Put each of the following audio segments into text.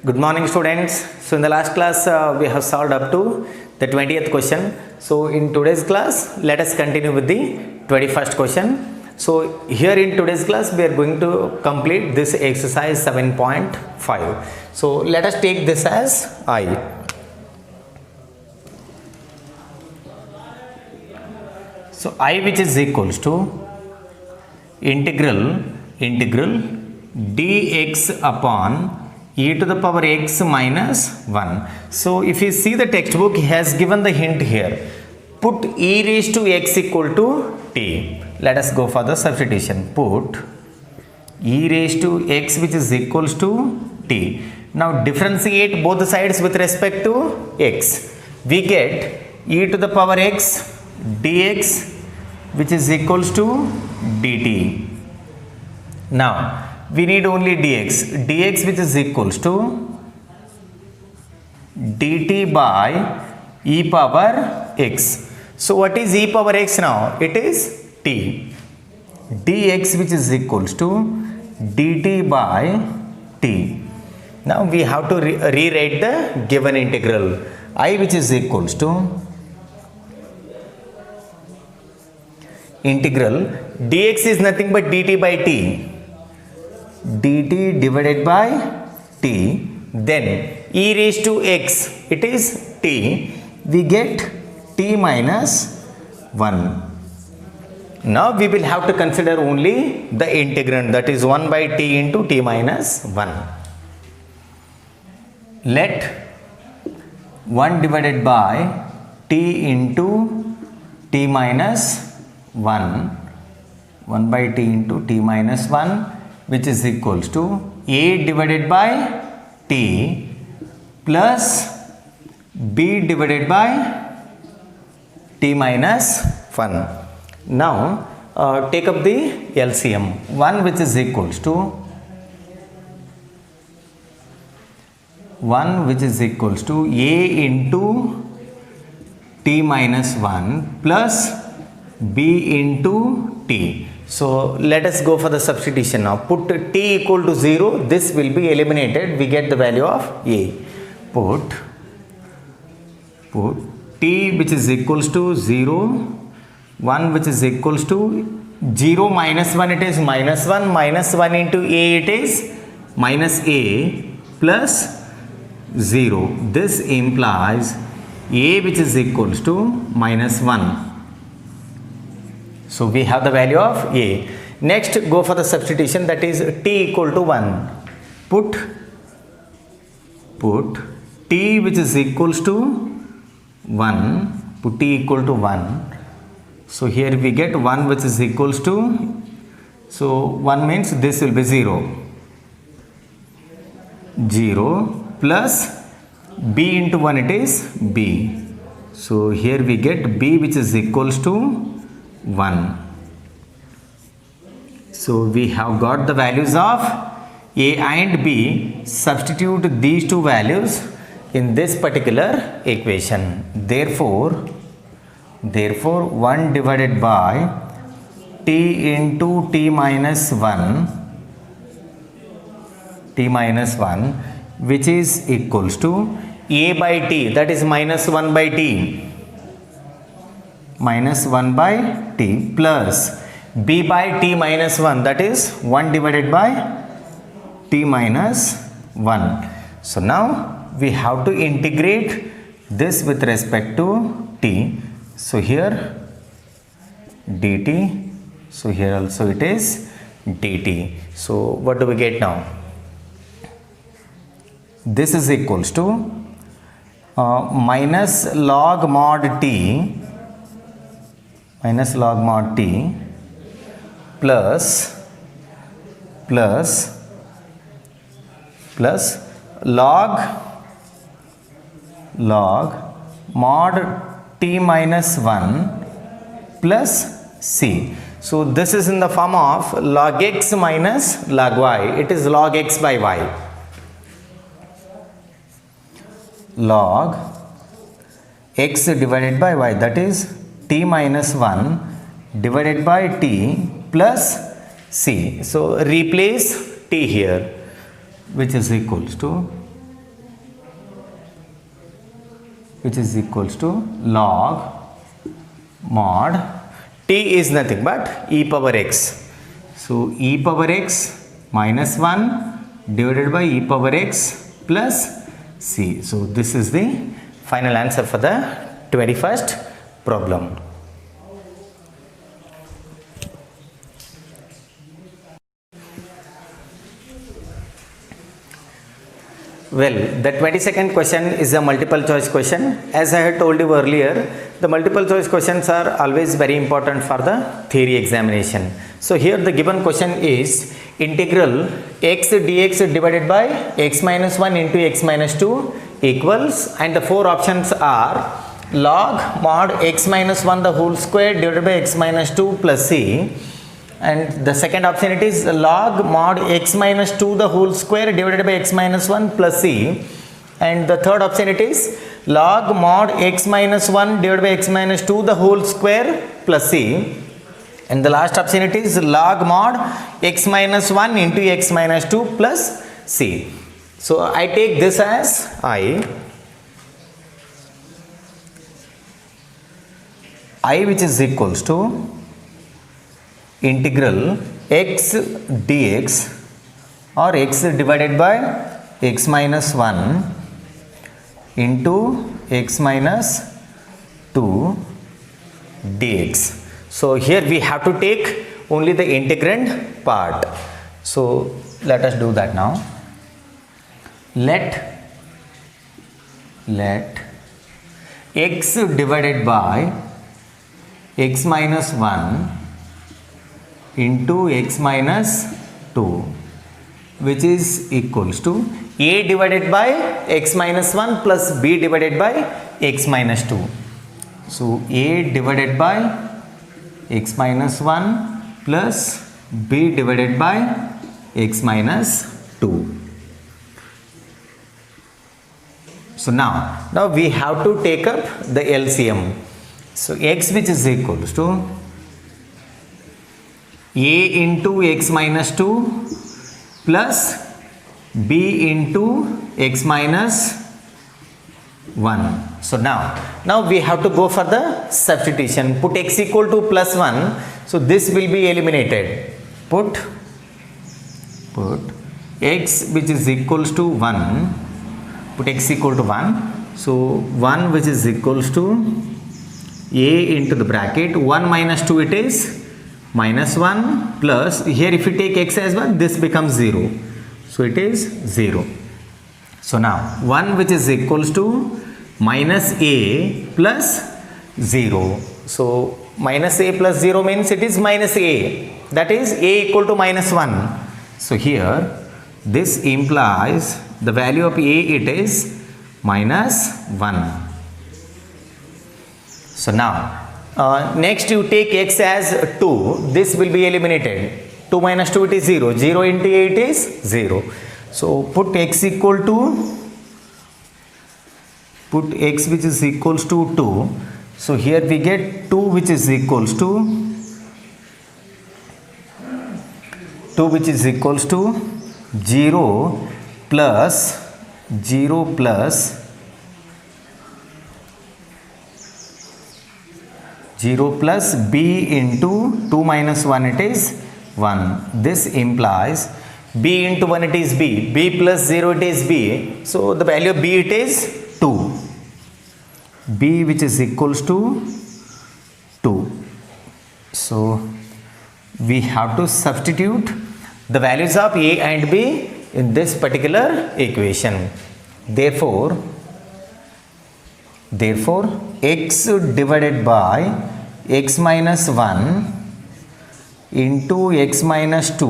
Good morning, students. So in the last class we have solved up to the 20th question. So in today's class let us continue with the 21st question. So here in today's class we are going to complete this exercise 7.5. So let us take this as I. So I, which is equals to integral dx upon e to the power x minus 1. So if you see the textbook, he has given the hint here. Put e raised to x equal to t. Let us go for the substitution. Put e raised to x, which is equals to t. Now differentiate both sides with respect to x. We get e to the power x dx, which is equals to dt. Now we need only dx which is equals to dt by e power x. So what is e power x now? It is t. Dx which is equals to dt by t. Now we have to rewrite the given integral. I, which is equals to integral dx is nothing but dt by t. dt divided by t, then e raised to x, it is t, we get t minus 1. Now we will have to consider only the integrand, that is 1 by t into t minus 1. Let 1 divided by t into t minus 1, 1 by t into t minus 1, which is equals to a divided by t plus b divided by t minus 1. Now take up the LCM. 1 which is equals to 1 which is equals to a into t minus 1 plus b into t. So let us go for the substitution now. Put t equal to 0, this will be eliminated, we get the value of a. Put t which is equals to 0, 1 which is equals to 0 minus 1, it is minus 1, minus 1 into a, it is minus a plus 0. This implies a which is equals to minus 1. So we have the value of a. Next go for the substitution, that is t equal to 1. Put t which is equals to 1. Put t equal to 1. So here we get 1 which is equals to, so 1 means this will be 0. 0 plus b into 1, it is b. So here we get b which is equals to 1. So we have got the values of a and b. Substitute these two values in this particular equation. Therefore 1 divided by t into t minus 1 which is equals to a by t, that is minus 1 by t, minus 1 by t plus b by t minus 1, that is 1 divided by t minus 1. So now we have to integrate this with respect to t. So here dt, so here also it is dt. So what do we get now? This is equals to minus log mod t plus log mod t minus 1 plus c. So this is in the form of log x minus log y. It is log x by y. Log x divided by y, that is t minus 1 divided by t plus c. So replace t here, which is equals to which is equals to log mod t is nothing but e power x. So e power x minus 1 divided by e power x plus c. So this is the final answer for the 21st problem. Well, the 22nd question is a multiple choice question. As I had told you earlier, the multiple choice questions are always very important for the theory examination. So here the given question is integral x dx divided by x minus 1 into x minus 2 equals, and the four options are log mod x minus 1 the whole square divided by x minus 2 plus c. And the second option it is log mod x minus 2 the whole square divided by x minus 1 plus c. And the third option it is log mod x minus 1 divided by x minus 2 the whole square plus c. And the last option it is log mod x minus 1 into x minus 2 plus c. So I take this as I which is equals to integral x dx or x divided by x minus 1 into x minus 2 dx. So here we have to take only the integrand part. So let us do that now. Let x divided by x minus 1 into x minus 2, which is equals to a divided by x minus 1 plus b divided by x minus 2. So a divided by x minus 1 plus b divided by x minus 2. So now we have to take up the LCM. So x which is equals to a into x minus 2 plus b into x minus 1. So now we have to go for the substitution. Put x equal to plus 1. So this will be eliminated. Put x which is equals to 1. Put x equal to 1. So 1 which is equals to a into the bracket 1 minus 2 it is minus 1 plus, here if you take x as 1 this becomes 0. So it is 0. So now 1 which is equals to minus a plus 0. So minus a plus 0 means it is minus a, that is a equal to minus 1. So here this implies the value of a it is minus 1. So now next you take x as 2, this will be eliminated. 2 minus 2 it is 0, 0 into 8 is 0. So put x equal to, put x which is equals to 2. So here we get 2 which is equals to 0 plus 0 plus 0 plus b into 2 minus 1 it is 1. This implies b into 1 it is b, b plus 0 it is b. So the value of b it is 2. b which is equals to 2. So we have to substitute the values of a and b in this particular equation. Therefore x divided by x minus 1 into x minus 2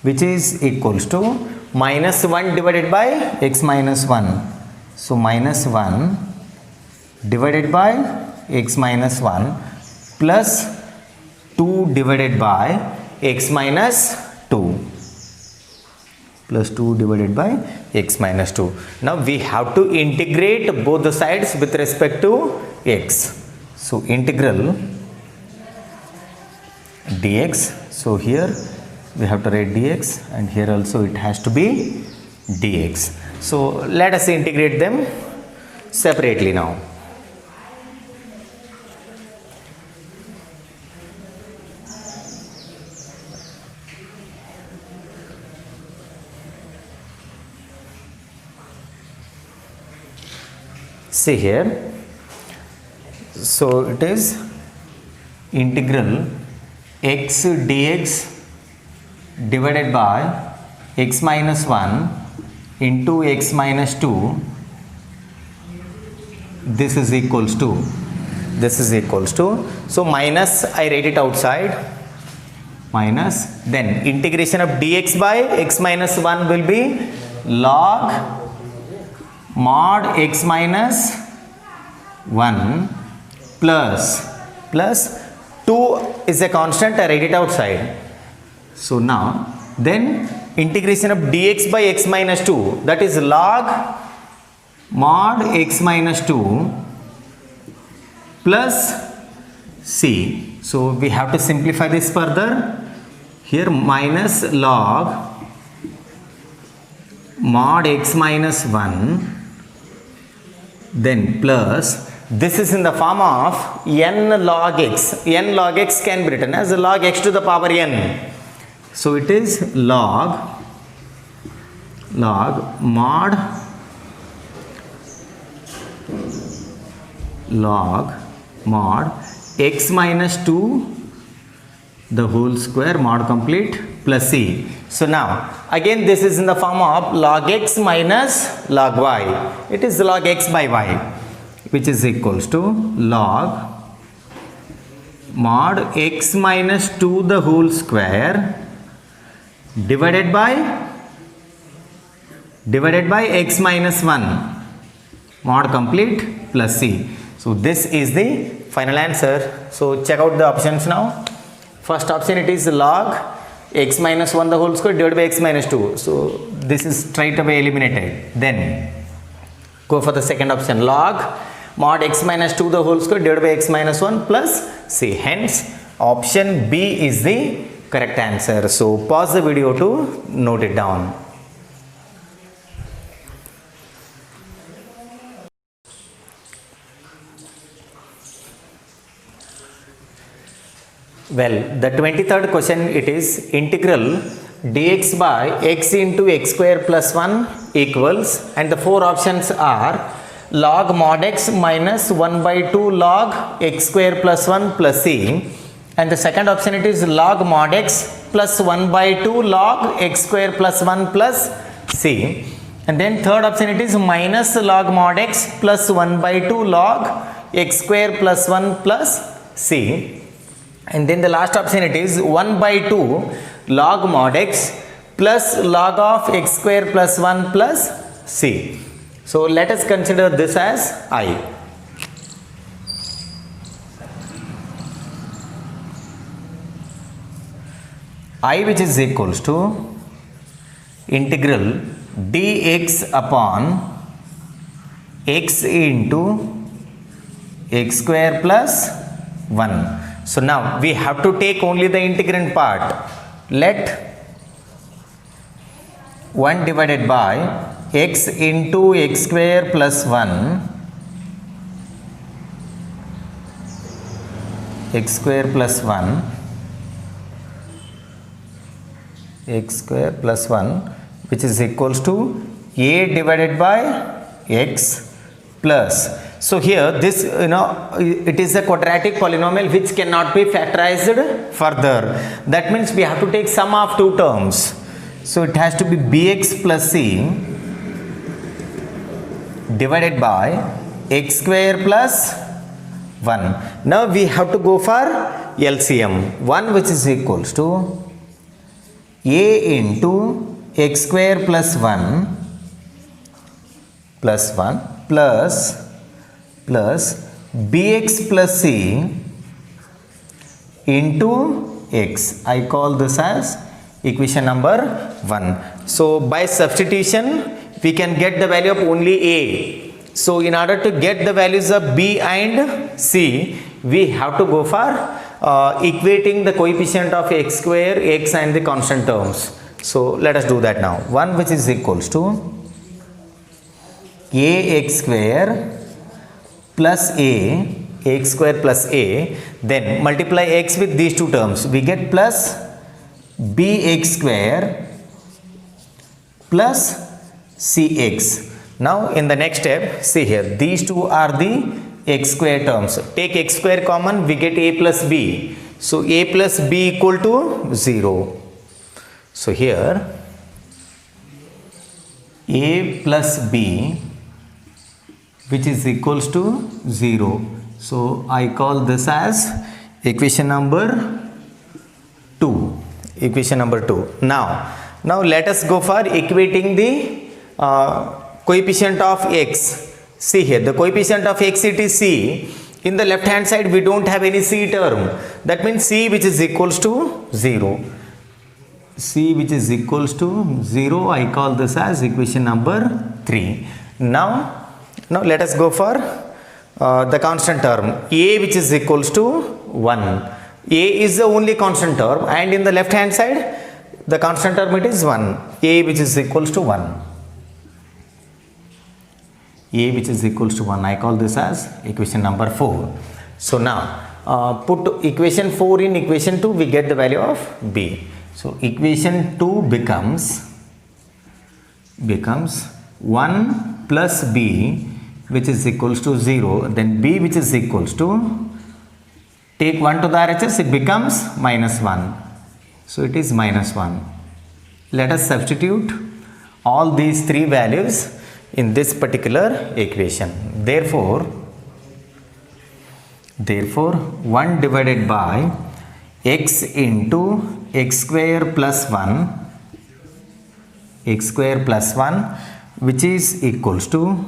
which is equals to minus 1 divided by x minus 1. So minus 1 divided by x minus 1 plus 2 divided by x minus 2 plus 2 divided by x minus 2. Now we have to integrate both the sides with respect to x. So integral dx. So here we have to write dx and here also it has to be dx. So let us integrate them. separately now. See here, so it is integral x dx divided by x minus 1 into x minus 2, this is equals to, so minus, I write it outside, minus, then integration of dx by x minus 1 will be log mod x minus 1 plus 2 is a constant, I write it outside. So now, then integration of dx by x minus 2, that is log mod x minus 2 plus c. So we have to simplify this further. Here minus log mod x minus 1, then plus, this is in the form of n log x. N log x can be written as log x to the power n. So it is log mod x minus 2 the whole square mod complete plus c. So now again this is in the form of log x minus log y. It is log x by y, which is equals to log mod x minus 2 the whole square divided by x minus 1 mod complete plus c. So this is the final answer. So check out the options now. First option, it is log x minus 1 the whole square divided by x minus 2. So this is straight away eliminated. Then go for the second option, log mod x minus 2 the whole square divided by x minus 1 plus c. Hence option B is the correct answer. So pause the video to note it down. Well, the 23rd question, it is integral dx by x into x square plus 1 equals, and the four options are log mod x minus 1 by 2 log x square plus 1 plus c, and the second option, it is log mod x plus 1 by 2 log x square plus 1 plus c, and then third option, it is minus log mod x plus 1 by 2 log x square plus 1 plus c. And then the last option, it is 1 by 2 log mod x plus log of x square plus 1 plus c. So let us consider this as I. I, which is equals to integral dx upon x into x square plus 1. So now we have to take only the integrand part. Let 1 divided by x into x square plus 1 x square plus 1 x square plus 1, which is equals to a divided by x plus. So here this, it is a quadratic polynomial which cannot be factorized further. That means we have to take sum of two terms. So it has to be bx plus c divided by x square plus 1. Now we have to go for LCM. 1, which is equals to a into x square plus 1 plus 1 plus bx plus c into x. I call this as equation number 1. So by substitution we can get the value of only a. So in order to get the values of b and c, we have to go for equating the coefficient of x square, x and the constant terms. So let us do that now. 1, which is equals to ax square plus ax square plus a, then multiply x with these two terms, we get plus bx square plus cx. Now in the next step, see here, these two are the x square terms. Take x square common, we get a plus b. So a plus b equal to 0. So here a plus b, which is equals to 0. So I call this as equation number 2. Equation number 2. Now let us go for equating the coefficient of x. See here, the coefficient of x, it is c. In the left hand side we don't have any c term. That means c which is equals to 0. C which is equals to 0, I call this as equation number 3. Now let us go for the constant term a, which is equals to 1. A is the only constant term, and in the left hand side the constant term it is 1. A which is equals to 1. A which is equals to 1, I call this as equation number 4. So now put equation 4 in equation 2, we get the value of b. So equation 2 becomes 1 plus b, which is equals to 0, then b which is equals to, take 1 to the RHS, it becomes minus 1. So it is minus 1. Let us substitute all these three values in this particular equation. Therefore 1 divided by x into x square plus 1, which is equals to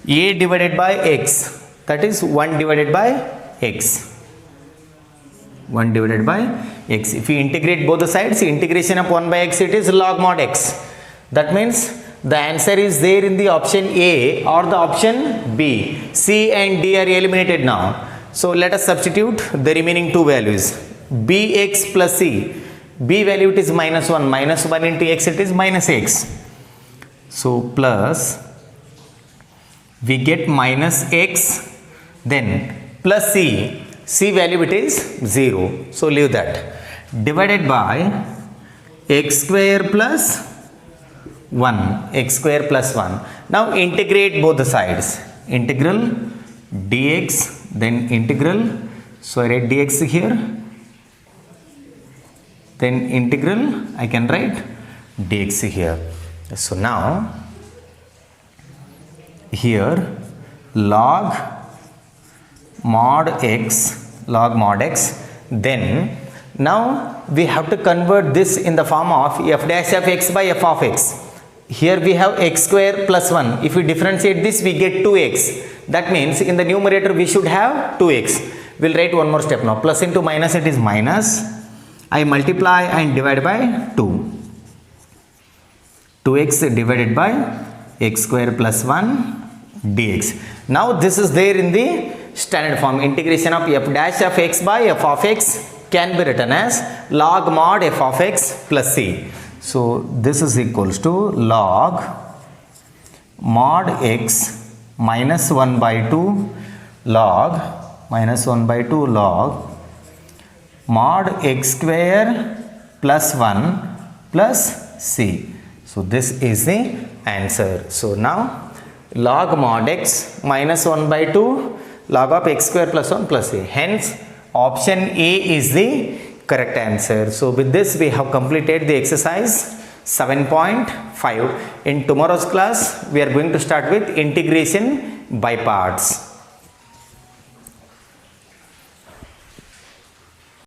a divided by x, that is 1 divided by x. 1 divided by x. If you integrate both the sides, integration of 1 by x, it is log mod x. That means the answer is there in the option A or the option B. C and D are eliminated now. So let us substitute the remaining two values. Bx plus c. B value it is minus 1. Minus 1 into x, it is minus x. So plus, we get minus x, then plus c. C value it is 0. So leave that. Divided by x square plus 1. X square plus 1. Now integrate both the sides. Integral dx, then integral, so I write dx here, then integral, I can write dx here. So now here log mod x, then now we have to convert this in the form of f dash of x by f of x. Here we have x square plus 1. If we differentiate this, we get 2x. That means in the numerator we should have 2x. We'll write one more step now. Plus into minus, it is minus. I multiply and divide by 2. 2x divided by x square plus 1 dx. Now this is there in the standard form. Integration of f dash of x by f of x can be written as log mod f of x plus c. So this is equals to log mod x minus 1 by 2 log mod x square plus 1 plus c. So this is the answer. So now log mod x minus 1 by 2 log of x square plus 1 plus c. Hence option A is the correct answer. So with this we have completed the exercise 7.5. In tomorrow's class we are going to start with integration by parts.